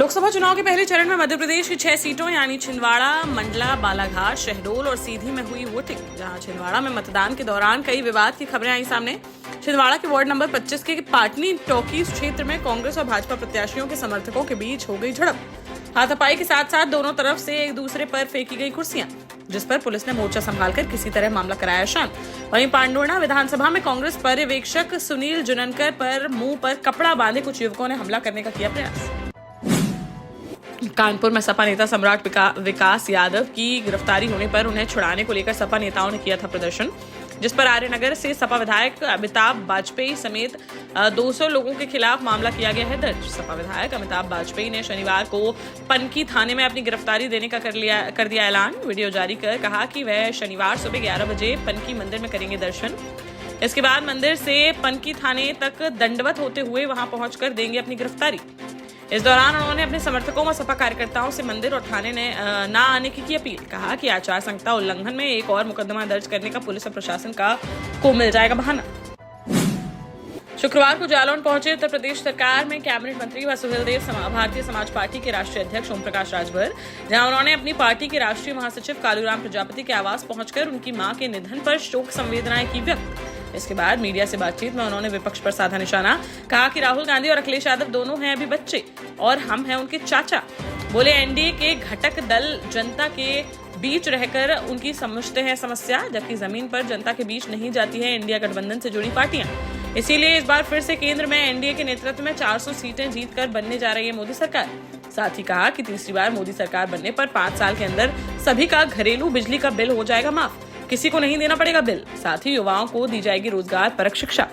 लोकसभा चुनाव के पहले चरण में मध्य प्रदेश की 6 सीटों यानी छिंदवाड़ा, मंडला, बालाघाट, शहडोल और सीधी में हुई वोटिंग। जहां छिंदवाड़ा में मतदान के दौरान कई विवाद की खबरें आई सामने। छिंदवाड़ा के वार्ड नंबर 25 के पाटनी टॉकीज क्षेत्र में कांग्रेस और भाजपा प्रत्याशियों के समर्थकों के बीच हो गई झड़प। हाथापाई के साथ साथ दोनों तरफ से एक दूसरे पर फेंकी गई कुर्सियां, जिस पर पुलिस ने मोर्चा संभालकर किसी तरह मामला कराया शांत। वहीं पांडुर्णा विधानसभा में कांग्रेस पर्यवेक्षक सुनील जुननकर पर मुंह पर कपड़ा बांधे कुछ युवकों ने हमला करने का किया प्रयास। कानपुर में सपा नेता सम्राट विकास यादव की गिरफ्तारी होने पर उन्हें छुड़ाने को लेकर सपा नेताओं ने किया था प्रदर्शन, जिस पर आर्यनगर से सपा विधायक अमिताभ वाजपेयी समेत 200 लोगों के खिलाफ मामला किया गया है दर्ज। सपा विधायक अमिताभ वाजपेयी ने शनिवार को पनकी थाने में अपनी गिरफ्तारी देने का कर दिया ऐलान। वीडियो जारी कर कहा कि वह शनिवार सुबह 11 बजे पनकी मंदिर में करेंगे दर्शन। इसके बाद मंदिर से पनकी थाने तक दंडवत होते हुए वहां पहुंचकर देंगे अपनी गिरफ्तारी। इस दौरान उन्होंने अपने समर्थकों व सपा कार्यकर्ताओं से मंदिर और थाने ने न आने की अपील। कहा कि आचार संहिता उल्लंघन में एक और मुकदमा दर्ज करने का पुलिस और प्रशासन को मिल जाएगा बहाना। शुक्रवार को जालौन पहुंचे उत्तर प्रदेश सरकार में कैबिनेट मंत्री व सुहेलदेव भारतीय समाज पार्टी के राष्ट्रीय अध्यक्ष ओम प्रकाश राजभर, जहां उन्होंने अपनी पार्टी के राष्ट्रीय महासचिव कालूराम प्रजापति के आवास पहुंचकर उनकी मां के निधन पर शोक संवेदनाएं की व्यक्त। इसके बाद मीडिया से बातचीत में उन्होंने विपक्ष पर साधा निशाना। कहा कि राहुल गांधी और अखिलेश यादव दोनों हैं अभी बच्चे और हम हैं उनके चाचा। बोले एनडीए के घटक दल जनता के बीच रहकर उनकी समझते हैं समस्या, जबकि जमीन पर जनता के बीच नहीं जाती है इंडिया गठबंधन से जुड़ी पार्टियां। इसीलिए इस बार फिर से केंद्र में एनडीए के नेतृत्व में 400 सीटें जीतकर बनने जा रही है मोदी सरकार। साथ ही कहा कि तीसरी बार मोदी सरकार बनने पर 5 साल के अंदर सभी का घरेलू बिजली का बिल हो जाएगा माफ, किसी को नहीं देना पड़ेगा बिल। साथ ही युवाओं को दी जाएगी रोजगार परक शिक्षा।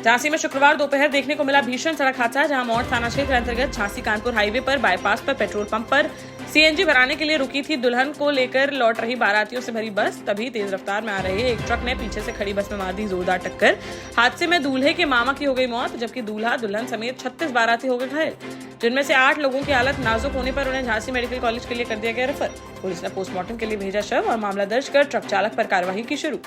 झांसी में शुक्रवार दोपहर देखने को मिला भीषण सड़क हादसा, जहां मोड़ थाना क्षेत्र अंतर्गत झांसी कानपुर हाईवे पर बाईपास पर पेट्रोल पंप पर सीएनजी भराने के लिए रुकी थी दुल्हन को लेकर लौट रही बारातियों से भरी बस। तभी तेज रफ्तार में आ रहे एक ट्रक ने पीछे से खड़ी बस में मार दी जोरदार टक्कर। हादसे में दूल्हे के मामा की हो गई मौत, जबकि दूल्हा दुल्हन समेत 36 बाराती हो गए घायल, जिनमें से 8 लोगों की हालत नाजुक होने पर उन्हें झांसी मेडिकल कॉलेज के लिए कर दिया गया रेफर। पुलिस ने पोस्टमार्टम के लिए भेजा शव और मामला दर्ज कर ट्रक चालक पर कार्रवाई की शुरू।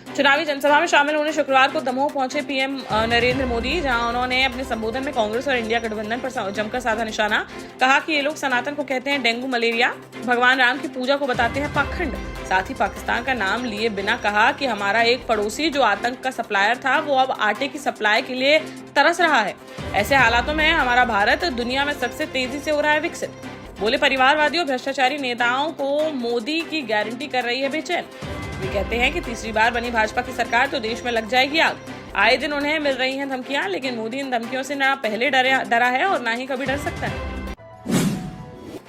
चुनावी जनसभा में शामिल होने शुक्रवार को दमोह पहुंचे पीएम नरेंद्र मोदी, जहां उन्होंने अपने संबोधन में कांग्रेस और इंडिया गठबंधन पर जमकर साधा निशाना। कहा कि ये लोग सनातन को कहते हैं डेंगू मलेरिया, भगवान राम की पूजा को बताते हैं पाखंड। साथ ही पाकिस्तान का नाम लिए बिना कहा कि हमारा एक पड़ोसी जो आतंक का सप्लायर था वो अब आटे की सप्लाई के लिए तरस रहा है। ऐसे हालातों में हमारा भारत दुनिया में सबसे तेजी से हो रहा है विकसित। बोले परिवारवादी और भ्रष्टाचारी नेताओं को मोदी की गारंटी कर रही है बेचैन। वे कहते हैं कि तीसरी बार बनी भाजपा की सरकार तो देश में लग जाएगी आग। आए दिन उन्हें मिल रही हैं धमकियां, लेकिन मोदी इन धमकियों से न पहले डरा है और न ही कभी डर सकता है।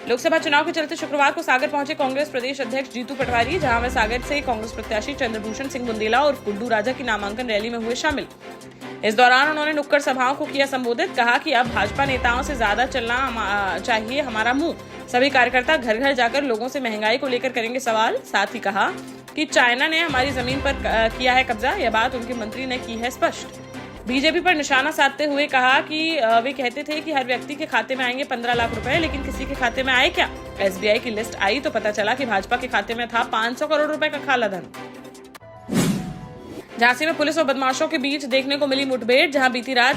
लोकसभा चुनाव के चलते शुक्रवार को सागर पहुंचे कांग्रेस प्रदेश अध्यक्ष जीतू पटवारी, जहां वे सागर से कांग्रेस प्रत्याशी चंद्रभूषण सिंह बुंदेला और गुड्डू राजा की नामांकन रैली में हुए शामिल। इस दौरान उन्होंने नुक्कड़ सभाओं को किया संबोधित। कहा कि अब भाजपा नेताओं से ज्यादा चलना चाहिए हमारा मुंह। सभी कार्यकर्ता घर घर जाकर लोगों से महंगाई को लेकर करेंगे सवाल। साथ ही कहा कि चाइना ने हमारी जमीन पर किया है कब्जा, यह बात उनके मंत्री ने की है स्पष्ट। बीजेपी पर निशाना साधते हुए कहा कि वे कहते थे कि हर व्यक्ति के खाते में आएंगे 15 लाख रुपए, लेकिन किसी के खाते में आए क्या? एसबीआई की लिस्ट आई तो पता चला कि भाजपा के खाते में था 500 करोड़ रुपए का काला धन। झांसी में पुलिस और बदमाशों के बीच देखने को मिली मुठभेड़, जहां बीती रात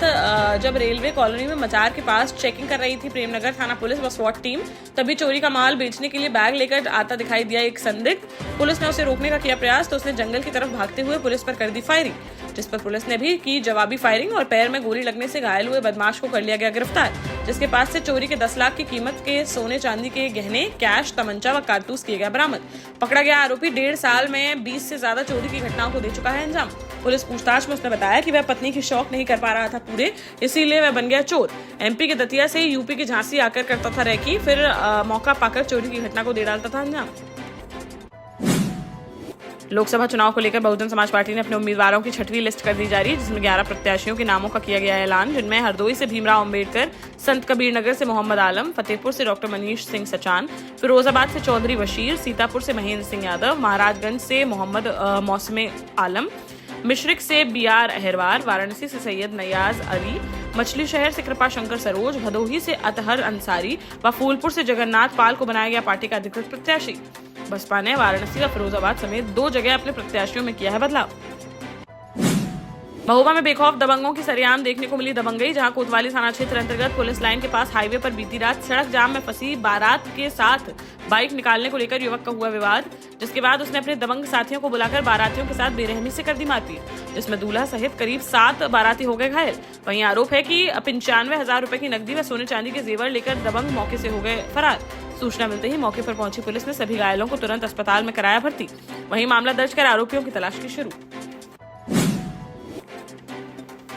जब रेलवे कॉलोनी में मजार के पास चेकिंग कर रही थी प्रेमनगर थाना पुलिस व स्वॉट टीम, तभी चोरी का माल बेचने के लिए बैग लेकर आता दिखाई दिया एक संदिग्ध। पुलिस ने उसे रोकने का किया प्रयास तो उसने जंगल की तरफ भागते हुए पुलिस पर कर दी फायरिंग, जिस पर पुलिस ने भी की जवाबी फायरिंग और पैर में गोली लगने से घायल हुए बदमाश को कर लिया गया गिरफ्तार, जिसके पास से चोरी के 10 लाख की कीमत के सोने चांदी के गहने, कैश, तमंचा व कारतूस किए गए बरामद। पकड़ा गया आरोपी 1.5 साल में 20 से ज्यादा चोरी की घटनाओं को दे चुका है अंजाम। पुलिस पूछताछ में उसने बताया कि वह पत्नी की शौक नहीं कर पा रहा था पूरे, इसीलिए वह बन गया चोर। एमपी के दतिया से यूपी की झांसी आकर करता था रैकी, फिर मौका पाकर चोरी की घटना को दे डालता था अंजाम। लोकसभा चुनाव को लेकर बहुजन समाज पार्टी ने अपने उम्मीदवारों की 6वीं लिस्ट कर दी जारी, जिसमें 11 प्रत्याशियों के नामों का किया गया ऐलान, जिनमें हरदोई से भीमराव अंबेडकर, संत कबीर नगर से मोहम्मद आलम, फतेहपुर से डॉक्टर मनीष सिंह सचान, फिरोजाबाद से चौधरी बशीर, सीतापुर से महेंद्र सिंह यादव, महाराजगंज से मोहम्मद मौसमे आलम, मिश्रिक से बीआर अहिरवार, वाराणसी से सैयद नयाज अली, मछली शहर से कृपा शंकर सरोज, भदोही से अतहर अंसारी व फूलपुर से जगन्नाथ पाल को बनाया गया पार्टी का अधिकृत प्रत्याशी। बसपा ने वाराणसी व फिरोजाबाद समेत 2 जगह अपने प्रत्याशियों में किया है बदलाव। महोबा में बेखौफ दबंगों की सरेआम देखने को मिली दबंगई, जहां कोतवाली थाना क्षेत्र अंतर्गत पुलिस लाइन के पास हाईवे पर बीती रात सड़क जाम में फंसी बारात के साथ बाइक निकालने को लेकर युवक का हुआ विवाद, जिसके बाद उसने अपने दबंग साथियों को बुलाकर बारातियों के साथ बेरहमी से कर दी मारपीट, जिसमें दूल्हा सहित करीब 7 बाराती हो गए घायल। वहीं आरोप है कि 95,000 रुपए की नकदी व सोने चांदी के जेवर लेकर दबंग मौके से हो गए फरार। सूचना मिलते ही मौके पर पहुंची पुलिस ने सभी घायलों को तुरंत अस्पताल में कराया भर्ती। वहीं मामला दर्ज कर आरोपियों की तलाश की शुरू।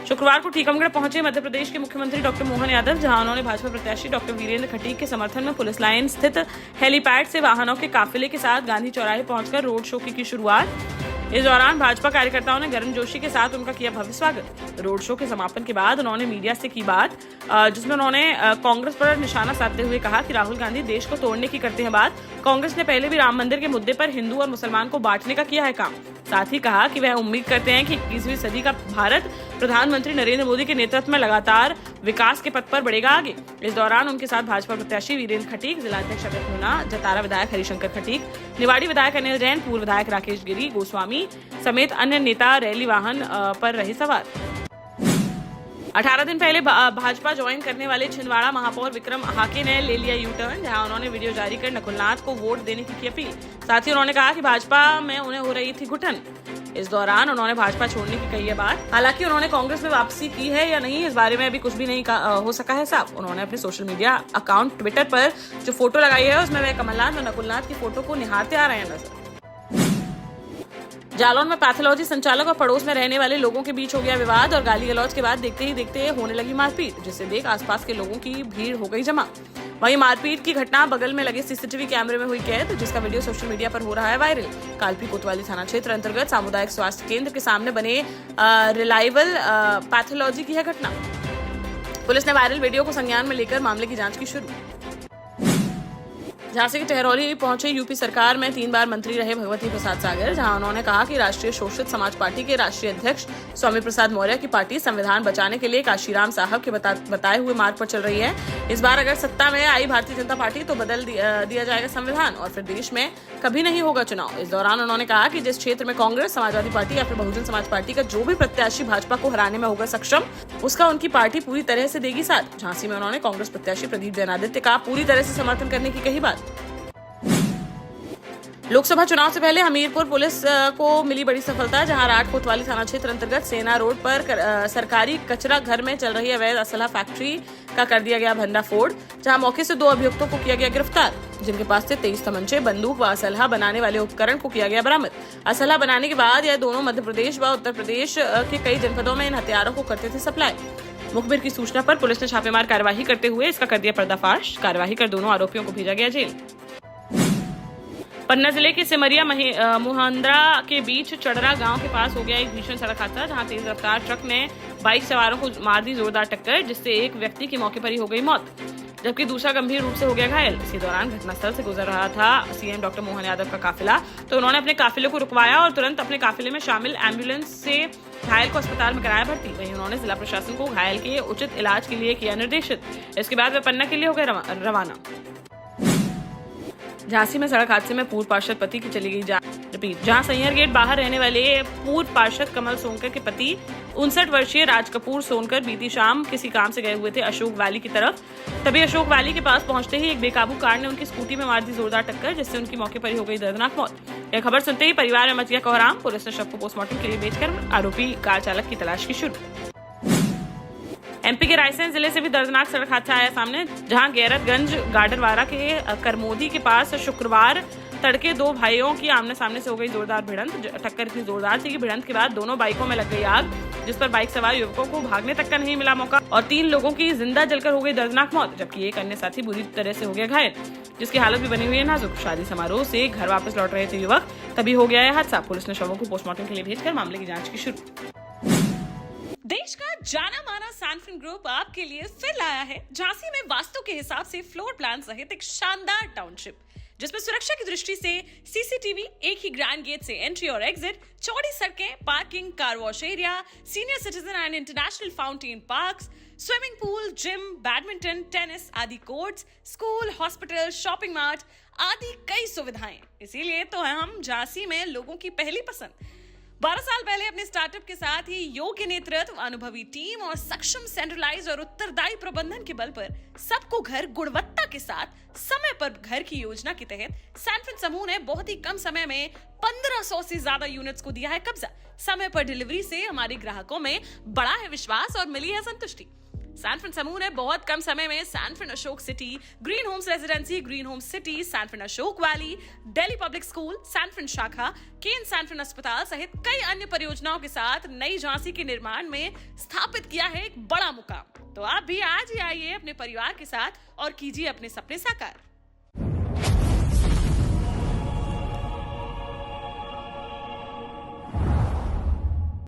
शुक्रवार को टीकमगढ़ पहुंचे मध्य प्रदेश के मुख्यमंत्री डॉक्टर मोहन यादव, जहां उन्होंने भाजपा प्रत्याशी डॉक्टर वीरेंद्र खटीक के समर्थन में पुलिस लाइन स्थित हेलीपैड से वाहनों के काफिले के साथ गांधी चौराहे पहुंचकर रोड शो की शुरुआत। इस दौरान भाजपा कार्यकर्ताओं ने गर्मजोशी के साथ उनका किया भव्य स्वागत। रोड शो के समापन के बाद उन्होंने मीडिया से की बात, जिसमें उन्होंने कांग्रेस पर निशाना साधते हुए कहा कि राहुल गांधी देश को तोड़ने की करते हैं बात। कांग्रेस ने पहले भी राम मंदिर के मुद्दे पर हिंदू और मुसलमान को बांटने का किया है काम। साथ ही कहा कि वह उम्मीद करते हैं कि 21वीं सदी का भारत प्रधानमंत्री नरेंद्र मोदी के नेतृत्व में लगातार विकास के पथ पर बढ़ेगा आगे। इस दौरान उनके साथ भाजपा प्रत्याशी वीरेंद्र खटीक, जिलाध्यक्ष अमित मीणा, जतारा विधायक हरिशंकर खटीक, निवाड़ी विधायक अनिल जैन, पूर्व विधायक राकेश गिरी गोस्वामी समेत अन्य नेता रैली वाहन पर रहे सवार। 18 दिन पहले भाजपा ज्वाइन करने वाले छिंदवाड़ा महापौर विक्रम हाके ने ले लिया यू टर्न, जहां उन्होंने वीडियो जारी कर नकुलनाथ को वोट देने की अपील। साथ ही उन्होंने कहा कि भाजपा में उन्हें हो रही थी घुटन। इस दौरान उन्होंने भाजपा छोड़ने की कही है बात। हालांकि उन्होंने कांग्रेस में वापसी की है या नहीं, इस बारे में अभी कुछ भी नहीं हो सका है साफ। उन्होंने अपने सोशल मीडिया अकाउंट ट्विटर पर जो फोटो लगाई है उसमें वह कमलनाथ और नकुलनाथ की फोटो को निहारते आ रहे हैं नजर। जालौन में पैथोलॉजी संचालक और पड़ोस में रहने वाले लोगों के बीच हो गया विवाद और गाली गलौज के बाद देखते ही देखते होने लगी मारपीट, जिसे देख आसपास के लोगों की भीड़ हो गई जमा। वहीं मारपीट की घटना बगल में लगे सीसीटीवी कैमरे में हुई कैद, जिसका वीडियो सोशल मीडिया पर हो रहा है वायरल। कालपी कोतवाली थाना क्षेत्र अंतर्गत सामुदायिक स्वास्थ्य केंद्र के सामने बने रिलायबल पैथोलॉजी की है घटना। पुलिस ने वायरल वीडियो को संज्ञान में लेकर मामले की जांच की शुरू। झांसी के टहरौली पहुंचे यूपी सरकार में 3 बार मंत्री रहे भगवती प्रसाद सागर, जहां उन्होंने कहा कि राष्ट्रीय शोषित समाज पार्टी के राष्ट्रीय अध्यक्ष स्वामी प्रसाद मौर्य की पार्टी संविधान बचाने के लिए काशीराम साहब के बताए हुए मार्ग पर चल रही है। इस बार अगर सत्ता में आई भारतीय जनता पार्टी तो बदल दिया जाएगा संविधान और फिर देश में कभी नहीं होगा चुनाव। इस दौरान उन्होंने कहा कि जिस क्षेत्र में कांग्रेस, समाजवादी पार्टी या फिर बहुजन समाज पार्टी का जो भी प्रत्याशी भाजपा को हराने में होगा सक्षम, उसका उनकी पार्टी पूरी तरह से देगी साथ। झांसी में उन्होंने कांग्रेस प्रत्याशी प्रदीप जैनादित्य का पूरी तरह से समर्थन करने की कही बात। लोकसभा चुनाव से पहले हमीरपुर पुलिस को मिली बड़ी सफलता, जहां राठ कोतवाली थाना क्षेत्र अंतर्गत सेना रोड पर सरकारी कचरा घर में चल रही अवैध असलहा फैक्ट्री का कर दिया गया भंडाफोड़, जहां मौके से 2 अभियुक्तों को किया गया गिरफ्तार, जिनके पास से 23 तमंचे, बंदूक व असलहा बनाने वाले उपकरण को किया गया बरामद। असलहा बनाने के बाद यह दोनों मध्य प्रदेश व उत्तर प्रदेश के कई जनपदों में इन हथियारों को करते थे सप्लाई। मुखबिर की सूचना पर पुलिस ने छापेमार कार्यवाही करते हुए इसका कर दिया पर्दाफाश। कार्यवाही कर दोनों आरोपियों को भेजा गया जेल। पन्ना जिले के सिमरिया मुहंद्रा के बीच चढ़रा गांव के पास हो गया एक भीषण सड़क हादसा, जहां तेज रफ्तार ट्रक ने बाइक सवारों को मार दी जोरदार टक्कर, जिससे एक व्यक्ति की मौके पर ही हो गई मौत, जबकि दूसरा गंभीर रूप से हो गया घायल। इसी दौरान घटनास्थल से गुजर रहा था सीएम डॉक्टर मोहन यादव का काफिला, तो उन्होंने अपने काफिले को रुकवाया और तुरंत अपने काफिले में शामिल एम्बुलेंस से घायल को अस्पताल में कराया भर्ती। वहीं उन्होंने जिला प्रशासन को घायल के उचित इलाज के लिए किया निर्देशित। इसके बाद वे पन्ना के लिए हो गए रवाना। झांसी में सड़क हादसे में पूर्व पार्षद पति की चली गई जान, जहां सैयर गेट बाहर रहने वाले पूर्व पार्षद कमल सोनकर के पति 59 वर्षीय राज कपूर सोनकर बीती शाम किसी काम से गए हुए थे अशोक वैली की तरफ। तभी अशोक वैली के पास पहुंचते ही एक बेकाबू कार ने उनकी स्कूटी में मार दी जोरदार टक्कर, जिससे उनकी मौके पर ही हो गई दर्दनाक मौत। यह खबर सुनते ही परिवार में मच गया कोहराम। पुलिस ने शव को पोस्टमार्टम के लिए भेजकर आरोपी कार चालक की तलाश की शुरू। एमपी के रायसेन जिले से भी दर्दनाक सड़क हादसा आया सामने, जहां गैरतगंज गाडरवारा के करमोदी के पास शुक्रवार तड़के 2 भाइयों की आमने सामने से हो गई जोरदार भिड़ंत। टक्कर इतनी जोरदार थी कि भिड़ंत के बाद दोनों बाइकों में लग गई आग, जिस पर बाइक सवार युवकों को भागने तक का नहीं मिला मौका और 3 लोगों की जिंदा जलकर हो गई दर्दनाक मौत, जबकि एक अन्य साथी बुरी तरह से हो गया घायल, जिसकी हालत भी बनी हुई है नाजुक। शादी समारोह से घर वापस लौट रहे थे युवक, तभी हो गया यह हादसा। पुलिस ने शवों को पोस्टमार्टम के लिए भेजकर मामले की जांच की शुरू। देश का जाना माना सैनफिन ग्रुप आपके लिए फिर लाया है झांसी में वास्तु के हिसाब से फ्लोर प्लान सहित एक शानदार टाउनशिप, जिसमें सुरक्षा की दृष्टि से सीसीटीवी, एक ही ग्रैंड गेट से एंट्री और एग्जिट, चौड़ी सड़कें, parking, car wash area, senior citizen and international fountain parks, swimming pool, gym, badminton, tennis आदि courts, school, hospital, shopping mart आदि कई सुविधाएं। इसीलिए तो हम झांसी में लोगों की पहली पसंद। 12 साल पहले अपने स्टार्टअप के साथ ही योग्य नेतृत्व, अनुभवी टीम और सक्षम सेंट्रलाइज और उत्तरदायी प्रबंधन के बल पर सबको घर गुणवत्ता के साथ समय पर घर की योजना के तहत सैनफिन समूह ने बहुत ही कम समय में 1500 से ज्यादा यूनिट्स को दिया है कब्जा। समय पर डिलीवरी से हमारे ग्राहकों में बढ़ा है विश्वास और मिली है संतुष्टि। सैनफिन समूह ने बहुत कम समय में Sanfin Ashok city, green homes residency, green homes city, Sanfin Ashok valley, Delhi public school, Sanfin शाखा, केन सैनफिन अस्पताल सहित कई अन्य परियोजनाओं के साथ नई झांसी के निर्माण में स्थापित किया है एक बड़ा मुकाम। तो आप भी आज ही आइए अपने परिवार के साथ और कीजिए अपने सपने साकार।